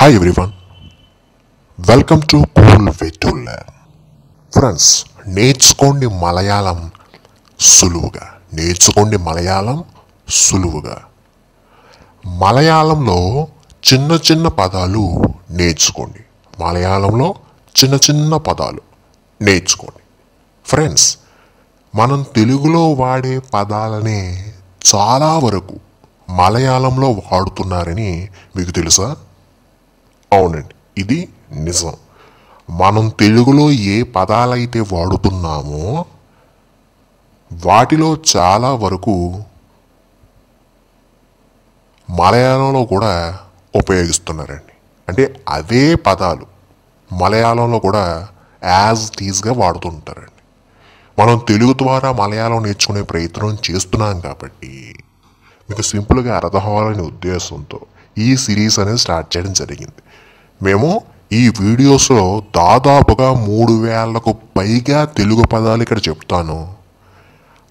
Hi everyone, welcome to Cool Way to Learn. Friends, నేర్చుకోండి మలయాళం సులువుగా. నేర్చుకోండి మలయాళం సులువుగా. మలయాళంలో చిన్న చిన్న పదాలు నేర్చుకోండి. మలయాళంలో చిన్న చిన్న పదాలు నేర్చుకోండి. ఫ్రెండ్స్, మనం తెలుగులో వాడే పదాలనే చాలా వరకు మలయాళంలో వాడుతున్నారని మీకు తెలుసా? అవునండి, ఇది నిజం. మనం తెలుగులో ఏ పదాలైతే వాడుతున్నామో వాటిలో చాలా వరకు మలయాళంలో కూడా ఉపయోగిస్తున్నారండి. అంటే అవే పదాలు మలయాళంలో కూడా యాజ్ టీజ్గా వాడుతుంటారండి. మనం తెలుగు ద్వారా మలయాళం నేర్చుకునే ప్రయత్నం చేస్తున్నాం కాబట్టి మీకు సింపుల్గా అర్థం అవ్వాలనే ఉద్దేశంతో ఈ సిరీస్ అనేది స్టార్ట్ చేయడం జరిగింది. మేము ఈ వీడియోస్లో దాదాపుగా 3000కు పైగా తెలుగు పదాలు ఇక్కడ చెప్తాను.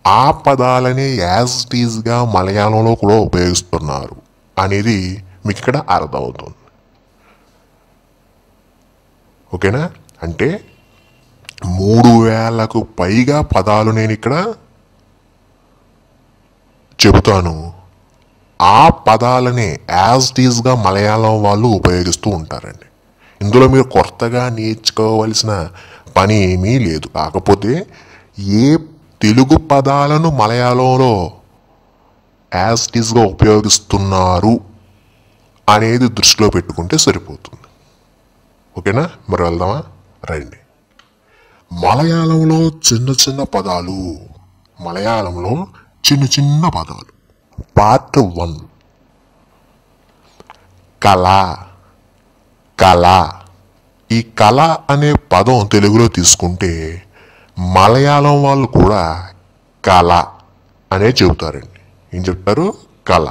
ఆ పదాలని యాజ్ టీజ్గా మలయాళంలో కూడా ఉపయోగిస్తున్నారు అనేది మీకు ఇక్కడ అర్థమవుతుంది. ఓకేనా? అంటే 3000కు పైగా పదాలు నేను ఇక్కడ చెబుతాను. ఆ పదాలని యాజ్ టీజ్గా మలయాళం వాళ్ళు ఉపయోగిస్తూ ఉంటారండి. ఇందులో మీరు కొత్తగా నేర్చుకోవలసిన పని ఏమీ లేదు. కాకపోతే ఏ తెలుగు పదాలను మలయాళంలో యాజ్ టీజ్గా ఉపయోగిస్తున్నారు అనేది దృష్టిలో పెట్టుకుంటే సరిపోతుంది. ఓకేనా? మరి వెళ్దామా? రండి. మలయాళంలో చిన్న చిన్న పదాలు. మలయాళంలో చిన్న చిన్న పదాలు. పార్ట్ 1. కళ. కళ. ఈ కళ అనే పదం తెలుగులో తీసుకుంటే మలయాళం వాళ్ళు కూడా కళ అనే చెబుతారండి. ఏం చెప్తారు? కళ.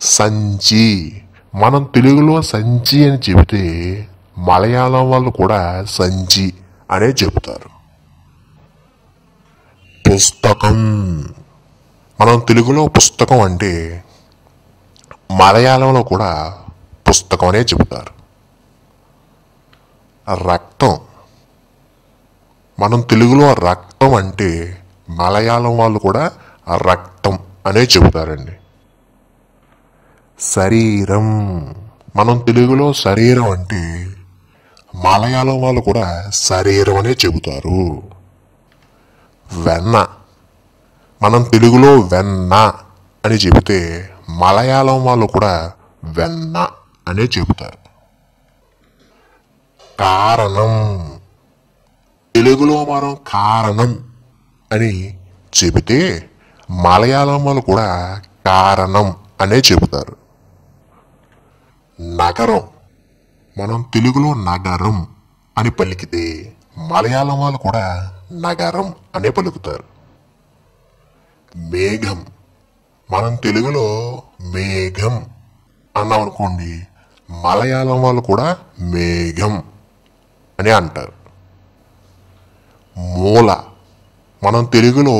సంచి. మనం తెలుగులో సంచి అని చెబితే మలయాళం వాళ్ళు కూడా సంచి అనే చెబుతారు. పుస్తకం. మనం తెలుగులో పుస్తకం అంటే మలయాళంలో కూడా పుస్తకం అనే చెబుతారు. రక్తం. మనం తెలుగులో రక్తం అంటే మలయాళం వాళ్ళు కూడా రక్తం అనే చెబుతారండి. శరీరం. మనం తెలుగులో శరీరం అంటే మలయాళం వాళ్ళు కూడా శరీరం అనే చెబుతారు. వెన్న. మనం తెలుగులో వెన్న అని చెబితే మలయాళం వాళ్ళు కూడా వెన్న అనే చెబుతారు. కారణం. తెలుగులో మనం కారణం అని చెబితే మలయాళం వాళ్ళు కూడా కారణం అనే చెబుతారు. నగరం. మనం తెలుగులో నగరం అని పలికితే మలయాళం వాళ్ళు కూడా నగరం అనే పలుకుతారు. మేఘం. మనం తెలుగులో మేఘం అన్నాం అనుకోండి, మలయాళం వాళ్ళు కూడా మేఘం అని అంటారు. మూల. మనం తెలుగులో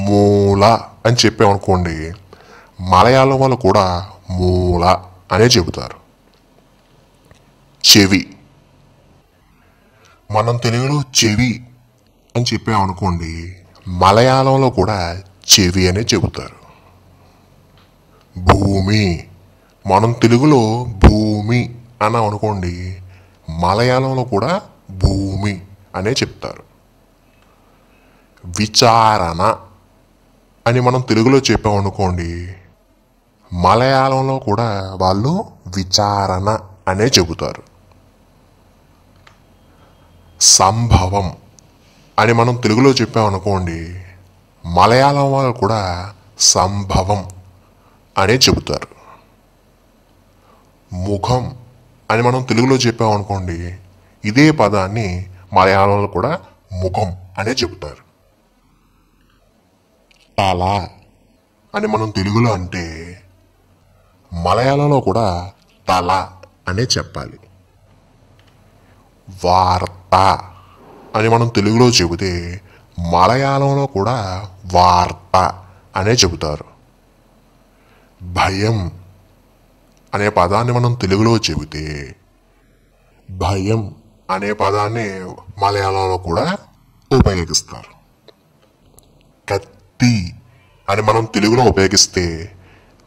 మూల అని చెప్పామనుకోండి, మలయాళం వాళ్ళు కూడా మూల అనే చెబుతారు. చెవి. మనం తెలుగులో చెవి అని చెప్పామనుకోండి, మలయాళంలో కూడా చెవి అనే చెబుతారు. భూమి. మనం తెలుగులో భూమి అన్నాం అనుకోండి, మలయాళంలో కూడా భూమి అనే చెప్తారు. విచారణ అని మనం తెలుగులో చెప్పామనుకోండి, మలయాళంలో కూడా వాళ్ళు విచారణ అనే చెబుతారు. సంభవం అని మనం తెలుగులో చెప్పామనుకోండి, మలయాళం వాళ్ళు కూడా సంభవం అనే చెబుతారు. ముఖం అని మనం తెలుగులో చెప్పామనుకోండి, ఇదే పదాన్ని మలయాళంలో కూడా ముఖం అనే చెబుతారు. తల అని మనం తెలుగులో అంటే మలయాళంలో కూడా తల అనే చెప్పాలి. వార్త అని మనం తెలుగులో చెబితే మలయాళంలో కూడా వార్త అనే చెబుతారు. భయం అనే పదాన్ని మనం తెలుగులో చెబితే భయం అనే పదాన్ని మలయాళంలో కూడా ఉపయోగిస్తారు. కత్తి అని మనం తెలుగులో ఉపయోగిస్తే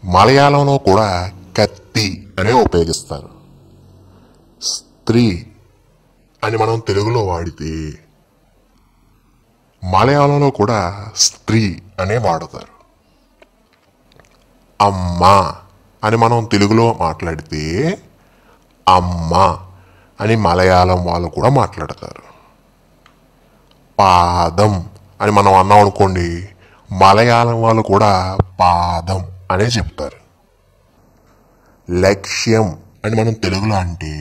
మలయాళంలో కూడా కత్తి అనే ఉపయోగిస్తారు. స్త్రీ అని మనం తెలుగులో వాడితే మలయాళంలో కూడా స్త్రీ అనే వాడతారు. అమ్మ అని మనం తెలుగులో మాట్లాడితే అమ్మ అని మలయాళం వాళ్ళు కూడా మాట్లాడతారు. పాదం అని మనం అన్నాం అనుకోండి, మలయాళం వాళ్ళు కూడా పాదం అనే చెప్తారు. లక్ష్యం అని మనం తెలుగులో అంటే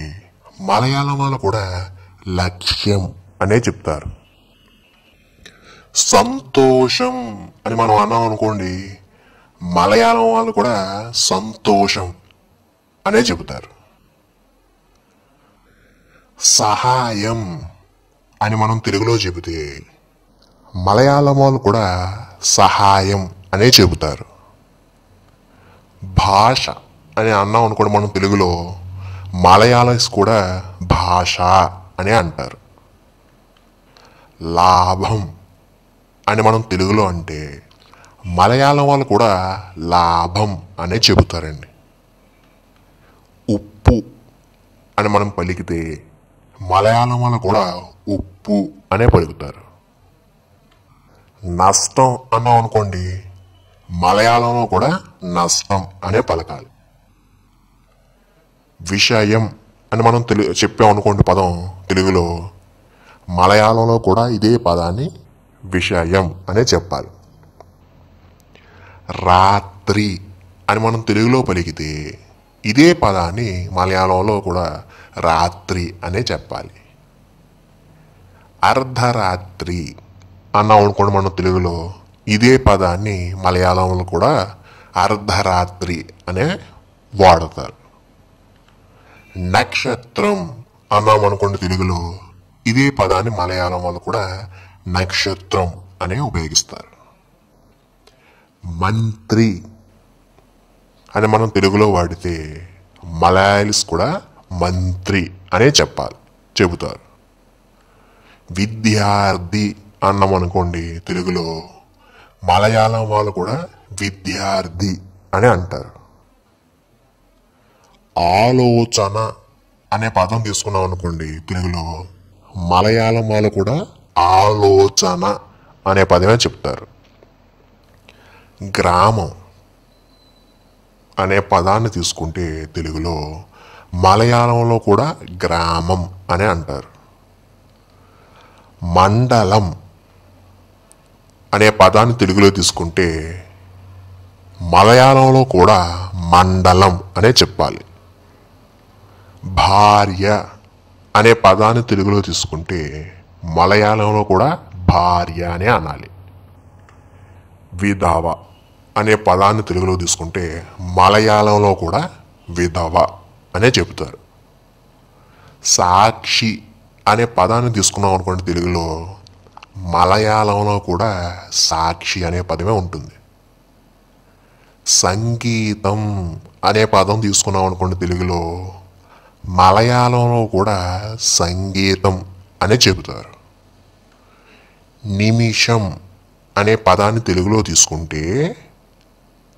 మలయాళం వాళ్ళు కూడా లక్ష్యం అనే చెప్తారు. సంతోషం అని మనం అన్నాం అనుకోండి, మలయాళం వాళ్ళు కూడా సంతోషం అనే చెబుతారు. సహాయం అని మనం తెలుగులో చెబితే మలయాళం వాళ్ళు కూడా సహాయం అనే చెబుతారు. భాష అని అన్నాం అనుకోండి మనం తెలుగులో, మలయాళీస్ కూడా భాష అనే అంటారు. లాభం అని మనం తెలుగులో అంటే మలయాళం వాళ్ళు కూడా లాభం అనే చెబుతారండి. ఉప్పు అని మనం పలికితే మలయాళం వాళ్ళు కూడా ఉప్పు అనే పలుకుతారు. నష్టం అన్నాం అనుకోండి, మలయాళంలో కూడా నష్టం అనే పలకాలి. విషయం అని మనం చెప్పాం అనుకోండి పదం తెలుగులో, మలయాళంలో కూడా ఇదే పదాన్ని విషయం అనే చెప్పాలి. రాత్రి అని మనం తెలుగులో పలికితే ఇదే పదాన్ని మలయాళంలో కూడా రాత్రి అనే చెప్పాలి. అర్ధరాత్రి అన్నాం అనుకోండి మనం తెలుగులో, ఇదే పదాన్ని మలయాళంలో కూడా అర్ధరాత్రి అనే వాడతారు. నక్షత్రం అన్నాం అనుకోండి తెలుగులో, ఇదే పదాన్ని మలయాళం వాళ్ళు కూడా నక్షత్రం అనే ఉపయోగిస్తారు. మంత్రి అని మనం తెలుగులో వాడితే మలయాళీస్ కూడా మంత్రి అనే చెబుతారు. విద్యార్థి అన్నాం అనుకోండి తెలుగులో, మలయాళం వాళ్ళు కూడా విద్యార్థి అని అంటారు. ఆలోచన అనే పదం తీసుకున్నాం అనుకోండి తెలుగులో, మలయాళం వాళ్ళు కూడా ఆలోచన అనే పదమే చెప్తారు. గ్రామం అనే పదాన్ని తీసుకుంటే తెలుగులో, మలయాళంలో కూడా గ్రామం అనే అంటారు. మండలం అనే పదాన్ని తెలుగులో తీసుకుంటే మలయాళంలో కూడా మండలం అనే చెప్పాలి. భార్య అనే పదాన్ని తెలుగులో తీసుకుంటే మలయాళంలో కూడా భార్య అనే అనాలి. విధవ అనే పదాన్ని తెలుగులో తీసుకుంటే మలయాళంలో కూడా విధవ అనే చెబుతారు. సాక్షి అనే పదాన్ని తీసుకున్నాం అనుకోండి తెలుగులో, మలయాళంలో కూడా సాక్షి అనే పదమే ఉంటుంది. సంగీతం అనే పదం తీసుకున్నాం అనుకోండి తెలుగులో, మలయాళంలో కూడా సంగీతం అనే చెబుతారు. నిమిషం అనే పదాన్ని తెలుగులో తీసుకుంటే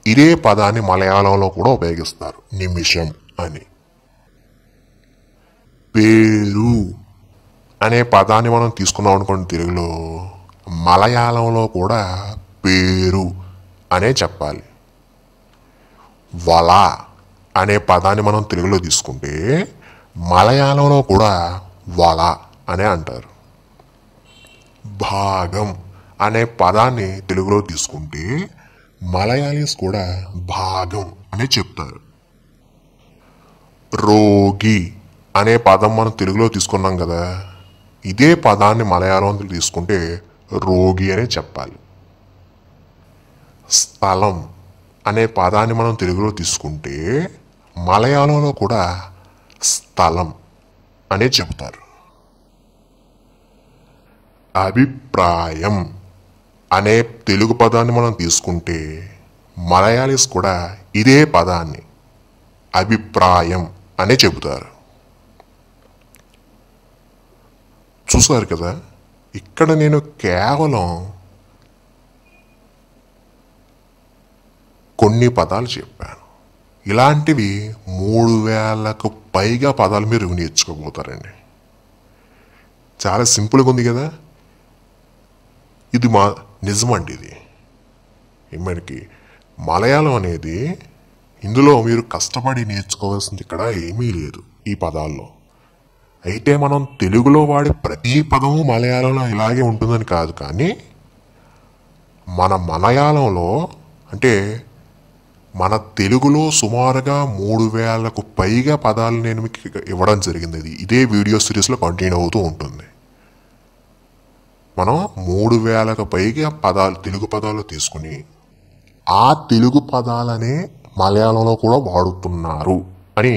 ఇదే పదాన్ని మలయాళంలో కూడా ఉపయోగిస్తారు, నిమిషం అని. పేరు అనే పదాన్ని మనం తీసుకున్నాం అనుకోండి తెలుగులో, మలయాళంలో కూడా పేరు అనే చెప్పాలి. వల అనే పదాన్ని మనం తెలుగులో తీసుకుంటే మలయాళంలో కూడా వల అనే అంటారు. భాగం అనే పదాన్ని తెలుగులో తీసుకుంటే మలయాళీస్ కూడా భాగం అనే చెప్తారు. రోగి అనే పదం మనం తెలుగులో తీసుకున్నాం కదా, ఇదే పదాన్ని మలయాళంలో తీసుకుంటే రోగి అనే చెప్పాలి. స్థలం అనే పదాన్ని మనం తెలుగులో తీసుకుంటే మలయాళంలో కూడా స్థలం అనే చెబుతారు. అభిప్రాయం అనే తెలుగు పదాన్ని మనం తీసుకుంటే మలయాళీస్ కూడా ఇదే పదాన్ని అభిప్రాయం అనే చెబుతారు. చూసారు కదా, ఇక్కడ నేను కేవలం కొన్ని పదాలు చెప్పాను. ఇలాంటివి 3000కు పైగా పదాలు మీరు నేర్చుకోబోతారండి. చాలా సింపుల్గా ఉంది కదా. ఇది నిజమండి. ఇది మనకి మలయాళం అనేది, ఇందులో మీరు కష్టపడి నేర్చుకోవాల్సింది ఇక్కడ ఏమీ లేదు ఈ పదాల్లో. అయితే మనం తెలుగులో వాడే ప్రతి పదము మలయాళంలో ఇలాగే ఉంటుందని కాదు, కానీ మన మలయాళంలో అంటే మన తెలుగులో సుమారుగా 3000కు పైగా పదాలు నేను మీకు ఇవ్వడం జరిగింది. ఇదే వీడియో సిరీస్లో కంటిన్యూ అవుతూ ఉంటుంది. మనం 3000కు పైగా పదాలు, తెలుగు పదాలు తీసుకుని ఆ తెలుగు పదాలనే మలయాళంలో కూడా వాడుతున్నారు అని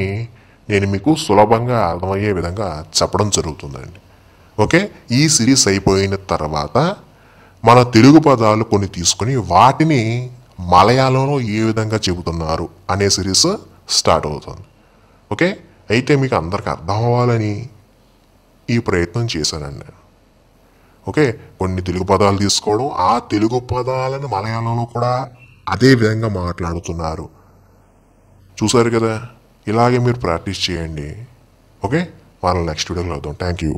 నేను మీకు సులభంగా అర్థమయ్యే విధంగా చెప్పడం జరుగుతుందండి. ఓకే, ఈ సిరీస్ అయిపోయిన తర్వాత మన తెలుగు పదాలు కొన్ని తీసుకుని వాటిని మలయాళంలో ఏ విధంగా చెబుతున్నారు అనే సిరీస్ స్టార్ట్ అవుతుంది. ఓకే, అయితే మీకు అందరికి అర్థం అవ్వాలని ఈ ప్రయత్నం చేశానండి. ఓకే, కొన్ని తెలుగు పదాలు తీసుకోవడం, ఆ తెలుగు పదాలను మలయాళంలో కూడా అదే విధంగా మాట్లాడుతున్నారు. చూసారు కదా, ఇలాగే మీరు ప్రాక్టీస్ చేయండి. ఓకే, మనం నెక్స్ట్ వీడియోలో అవుతాం. Thank you.